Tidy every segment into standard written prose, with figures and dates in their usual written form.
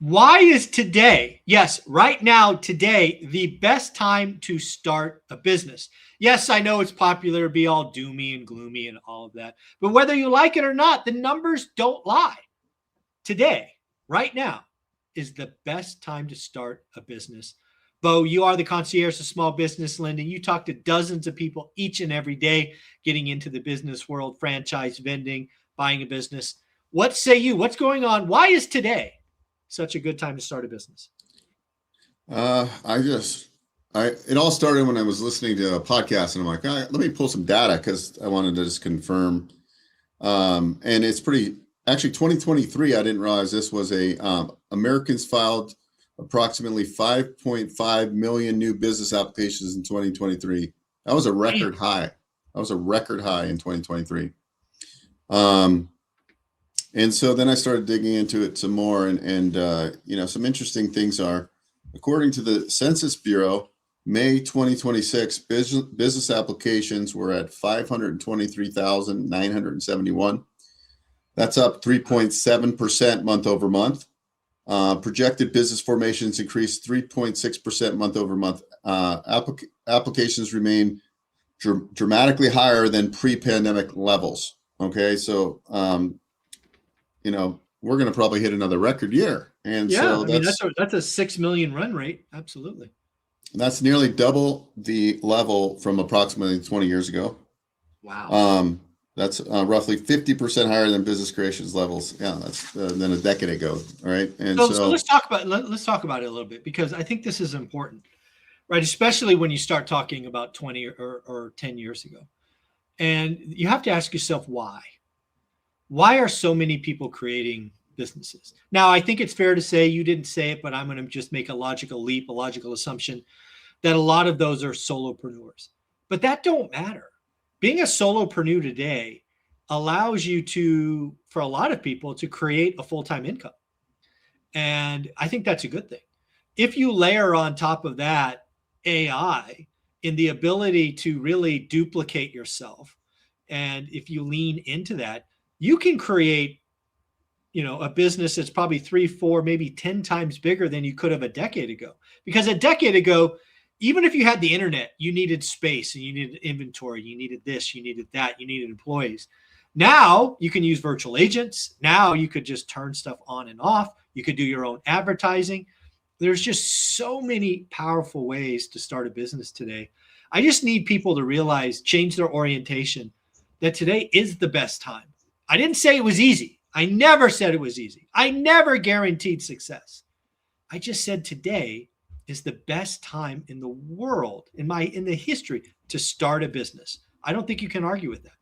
Why is today, yes, right now, today, the best time to start a business? Yes, I know it's popular to be all doomy and gloomy and all of that, but whether you like it or not, the numbers don't lie. Today, right now, is the best time to start a business. Bo, you are the concierge of small business lending. You talk to dozens of people each and every day getting into the business world, franchise vending, buying a business. What say you? What's going on? Why is today such a good time to start a business? I just, it all started when I was listening to a podcast, and I'm like, let me pull some data because I wanted to just confirm. And it's pretty, actually 2023, I didn't realize this was Americans filed approximately 5.5 million new business applications in 2023. That was a record high. That was a record high in 2023. And so then I started digging into it some more, and some interesting things are, according to the Census Bureau, May 2026 business applications were at 523,971. That's up 3.7% month over month. Projected business formations increased 3.6% month over month. Applications remain dramatically higher than pre-pandemic levels. Okay, so we're going to probably hit another record year, and Yeah, so I mean that's a 6 million run rate. Absolutely. that's nearly double the level from approximately 20 years ago. Wow. That's roughly 50% higher than business creations levels. Yeah, that's than a decade ago. All right, and So let's talk about let's talk about it a little bit because I think this is important, right? Especially when you start talking about 20 or 10 years ago, and you have to ask yourself why. Why are so many people creating businesses? Now, I think it's fair to say you didn't say it, but I'm going to just make a logical leap, a logical assumption that a lot of those are solopreneurs. But that don't matter. Being a solopreneur today allows you to, for a lot of people, to create a full-time income. And I think that's a good thing. If you layer on top of that AI in the ability to really duplicate yourself, and if you lean into that, you can create, a business that's probably 3, 4, maybe 10 times bigger than you could have a decade ago. Because a decade ago, even if you had the internet, you needed space and you needed inventory, you needed this, you needed that, you needed employees. Now you can use virtual agents. Now you could just turn stuff on and off. You could do your own advertising. There's just so many powerful ways to start a business today. I just need people to realize, change their orientation, that today is the best time. I didn't say it was easy. I never said it was easy. I never guaranteed success. I just said today is the best time in the world, in the history, to start a business. I don't think you can argue with that.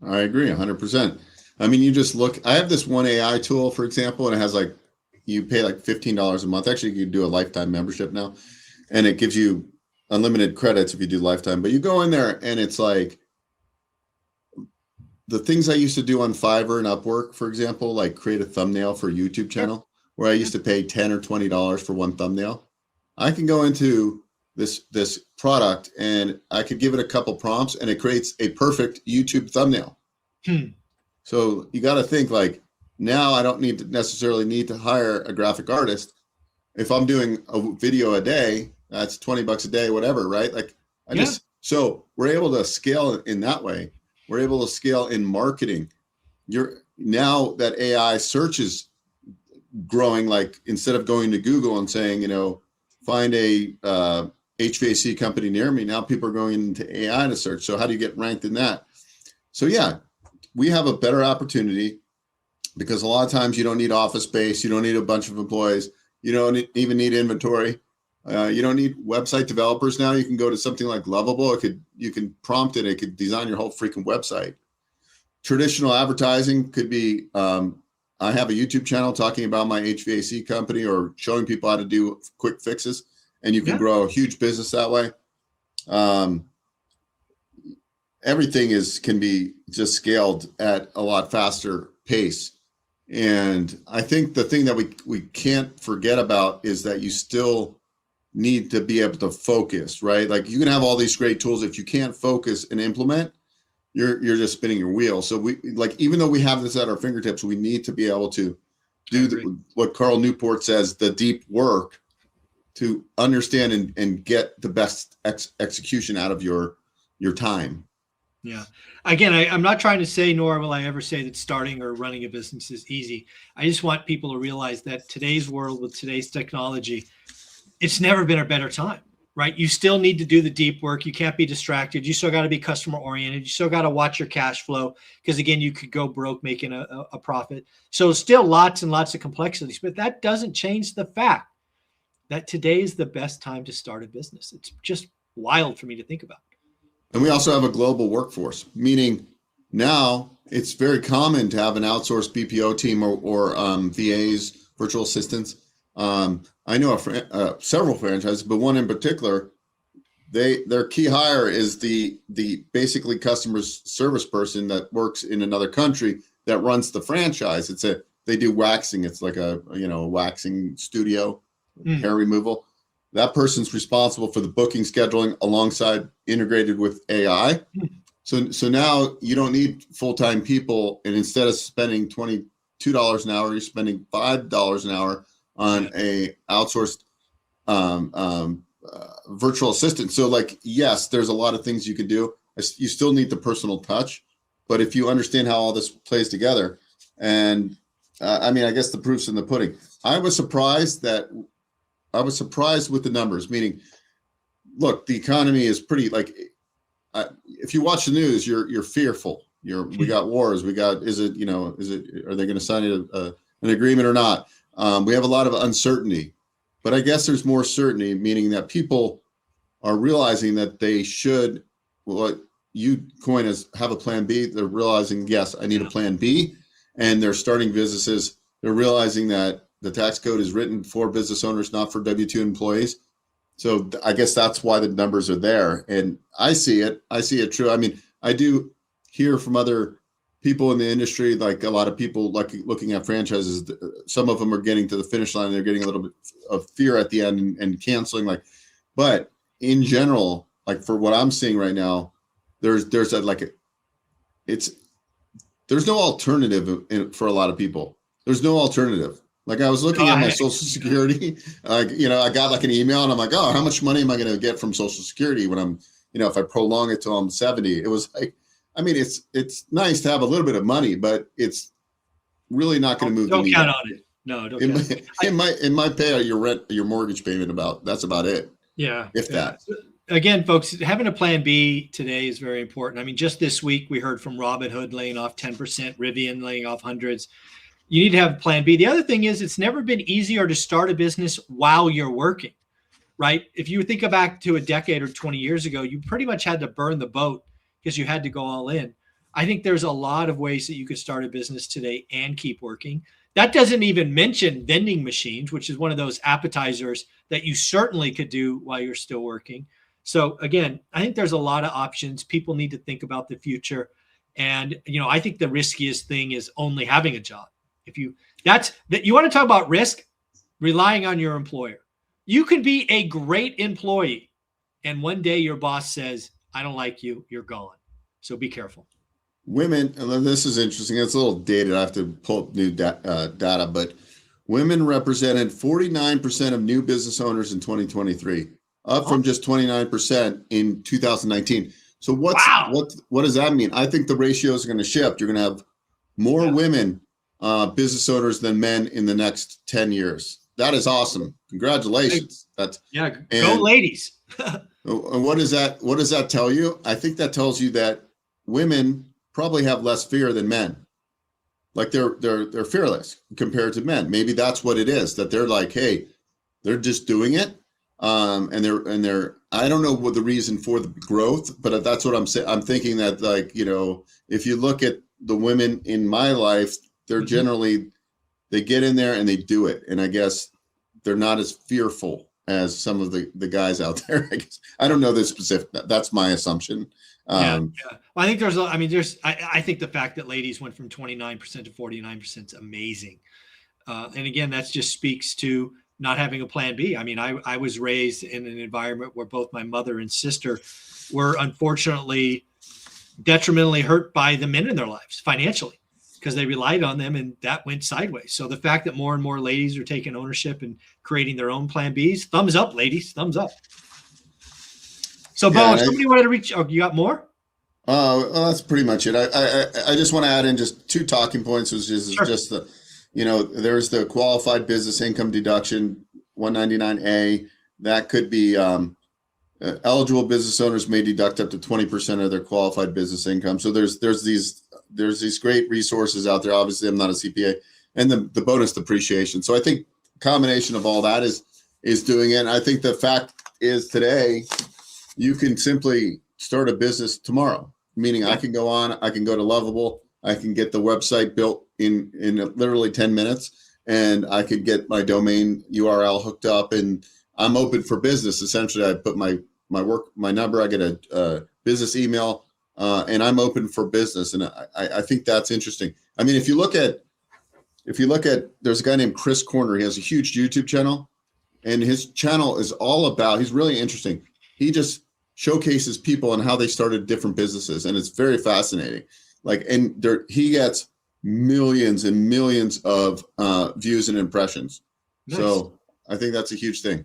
I agree 100%. I mean, you just look, I have this one AI tool, for example, and it has you pay like $15 a month. Actually, you can do a lifetime membership now, and it gives you unlimited credits if you do lifetime. But you go in there and it's like the things I used to do on Fiverr and Upwork, for example, like create a thumbnail for a YouTube channel where I used to pay $10 or $20 for one thumbnail. I can go into this product and I could give it a couple prompts and it creates a perfect YouTube thumbnail. So you got to think like, now I don't necessarily need to hire a graphic artist. If I'm doing a video a day, that's $20 a day, whatever, right? Like so we're able to scale in that way. We're able to scale in marketing. Now that AI search is growing, like instead of going to Google and saying, find a HVAC company near me, now people are going into AI to search. So how do you get ranked in that? So yeah, we have a better opportunity because a lot of times you don't need office space. You don't need a bunch of employees. You don't even need inventory. You don't need website developers now. You can go to something like Lovable. You can prompt it. It could design your whole freaking website. Traditional advertising could be, I have a YouTube channel talking about my HVAC company or showing people how to do quick fixes, and you can grow a huge business that way. Everything can be just scaled at a lot faster pace. And I think the thing that we can't forget about is that you still need to be able to focus, right? Like you can have all these great tools. If you can't focus and implement, you're just spinning your wheel. So even though we have this at our fingertips, we need to be able to what Carl Newport says, the deep work to understand and get the best execution out of your time. Yeah. Again, I'm not trying to say, nor will I ever say that starting or running a business is easy. I just want people to realize that today's world with today's technology, it's never been a better time, right? You still need to do the deep work. You can't be distracted. You still got to be customer oriented. You still got to watch your cash flow because, again, you could go broke making a profit. So still lots and lots of complexities, but that doesn't change the fact that today is the best time to start a business. It's just wild for me to think about. And we also have a global workforce, meaning now it's very common to have an outsourced BPO team or VAs, virtual assistants. I know several franchises, but one in particular, their key hire is the basically customer service person that works in another country that runs the franchise. They do waxing. It's like a waxing studio, hair removal. That person's responsible for the booking scheduling alongside integrated with AI. So now you don't need full-time people. And instead of spending $22 an hour, you're spending $5 an hour on a outsourced virtual assistant. So yes, there's a lot of things you can do. You still need the personal touch, but if you understand how all this plays together, and I guess the proof's in the pudding. I was surprised with the numbers, meaning, look, the economy is pretty if you watch the news, you're fearful. We got wars. Are they going to sign an agreement or not? We have a lot of uncertainty, but I guess there's more certainty, meaning that people are realizing that they should, what you coin as have a plan B. They're realizing, yes, I need a plan B, and they're starting businesses. They're realizing that the tax code is written for business owners, not for W-2 employees. So I guess that's why the numbers are there. And I see it true. I mean, I do hear from other people in the industry, like a lot of people looking at franchises. Some of them are getting to the finish line. They're getting a little bit of fear at the end and canceling. But in general, for what I'm seeing right now, there's no alternative for a lot of people. There's no alternative. I was looking at my Social Security, I got an email and I'm like, oh, how much money am I going to get from Social Security when I'm, if I prolong it till I'm 70? It was it's nice to have a little bit of money, but it's really not going to move the needle. Don't count on it. No, don't count on it. It might pay your rent, your mortgage payment that's about it. Yeah. If that. Again, folks, having a plan B today is very important. I mean, just this week we heard from Robinhood laying off 10%, Rivian laying off hundreds. You need to have a plan B. The other thing is it's never been easier to start a business while you're working, right? If you think back to a decade or 20 years ago, you pretty much had to burn the boat because you had to go all in. I think there's a lot of ways that you could start a business today and keep working. That doesn't even mention vending machines, which is one of those appetizers that you certainly could do while you're still working. So again, I think there's a lot of options. People need to think about the future. And, I think the riskiest thing is only having a job. You want to talk about risk, relying on your employer. You could be a great employee, and one day your boss says, I don't like you, you're gone. So be careful. Women, and this is interesting. It's a little dated. I have to pull up new data, but women represented 49% of new business owners in 2023, up from just 29% in 2019. So what does that mean? I think the ratio is going to shift. You're going to have more women business owners than men in the next 10 years. That is awesome. Congratulations. Go ladies. And what does that tell you? I think that tells you that women probably have less fear than men. They're fearless compared to men. Maybe that's what it is, that they're like, hey, they're just doing it. And they're I don't know what the reason for the growth, but that's what I'm saying. I'm thinking that if you look at the women in my life, they're generally, they get in there and they do it. And I guess they're not as fearful as some of the guys out there. I don't know the specific, that's my assumption. Well, I think I think the fact that ladies went from 29% to 49% is amazing. And again, that just speaks to not having a plan B. I mean, I was raised in an environment where both my mother and sister were unfortunately detrimentally hurt by the men in their lives financially. because they relied on them, and that went sideways. So the fact that more and more ladies are taking ownership and creating their own plan Bs, thumbs up, ladies, thumbs up. So, Bo, if somebody wanted to reach, oh, you got more? Well, that's pretty much it. I just want to add in just 2 talking points, which is Sure. just the, there's the qualified business income deduction, 199A. That could be eligible business owners may deduct up to 20% of their qualified business income. So there's these great resources out there. Obviously, I'm not a CPA, and the bonus depreciation. So I think combination of all that is doing it. And I think the fact is today, you can simply start a business tomorrow, meaning I can go to Lovable, I can get the website built in literally 10 minutes, and I could get my domain URL hooked up, and I'm open for business. Essentially, I put my number, I get a business email, and I'm open for business. And I think that's interesting. I mean, if you look at, there's a guy named Chris Corner. He has a huge YouTube channel, and his channel is all about, he's really interesting. He just showcases people and how they started different businesses. And it's very fascinating. He gets millions and millions of views and impressions. Nice. So I think that's a huge thing.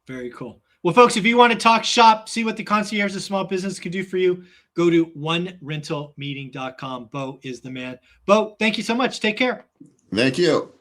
Very cool. Well, folks, if you want to talk shop, see what the concierge of small business can do for you, go to onerentalmeeting.com. Bo is the man. Bo, thank you so much. Take care. Thank you.